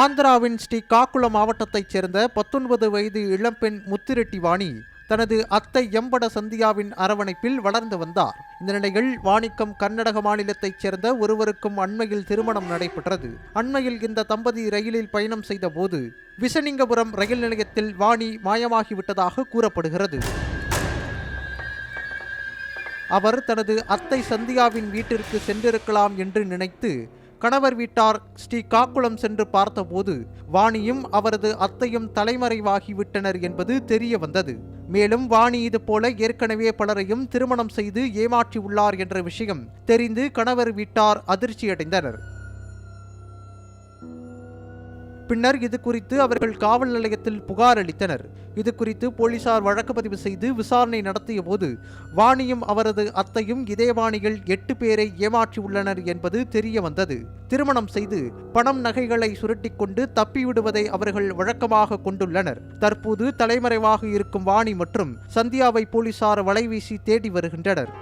ஆந்திராவின் ஸ்ரீகாக்குளம் மாவட்டத்தைச் சேர்ந்த 19 வயது இளம்பெண் முத்துரெட்டி வாணி தனது அத்தை எம்பட சந்தியாவின் அரவணைப்பில் வளர்ந்து வந்தார். இந்த நிலையில் வாணிக்கம் கர்நாடக மாநிலத்தைச் சேர்ந்த ஒருவருக்கும் அண்மையில் திருமணம் நடைபெற்றது. அண்மையில் இந்த தம்பதி ரயிலில் பயணம் செய்த போது விசனிங்கபுரம் ரயில் நிலையத்தில் வாணி மாயமாகிவிட்டதாக கூறப்படுகிறது. அவர் தனது அத்தை சந்தியாவின் வீட்டிற்கு சென்றிருக்கலாம் என்று நினைத்து கணவர் வீட்டார் ஸ்ரீகாக்குளம் சென்று பார்த்தபோது வாணியும் அவரது அத்தையும் தலைமறைவாகிவிட்டனர் என்பது தெரிய வந்தது. மேலும் வாணி இது போல ஏற்கனவே பலரையும் திருமணம் செய்து ஏமாற்றியுள்ளார் என்ற விஷயம் தெரிந்து கணவர் வீட்டார் அதிர்ச்சியடைந்தனர். பின்னர் இது குறித்து அவர்கள் காவல் நிலையத்தில் புகார் அளித்தனர். இது குறித்து போலீசார் வழக்கு பதிவு செய்து விசாரணை நடத்திய போது வாணியும் அவரது அத்தையும் இதே பாணியில் 8 பேரை ஏமாற்றியுள்ளனர் என்பது தெரிய வந்தது. திருமணம் செய்து பணம் நகைகளை சுருட்டிக் கொண்டு தப்பிவிடுவதை அவர்கள் வழக்கமாக கொண்டுள்ளனர். தற்போது தலைமறைவாக இருக்கும் வாணி மற்றும் சந்தியாவை போலீசார் வலைவீசி தேடி வருகின்றனர்.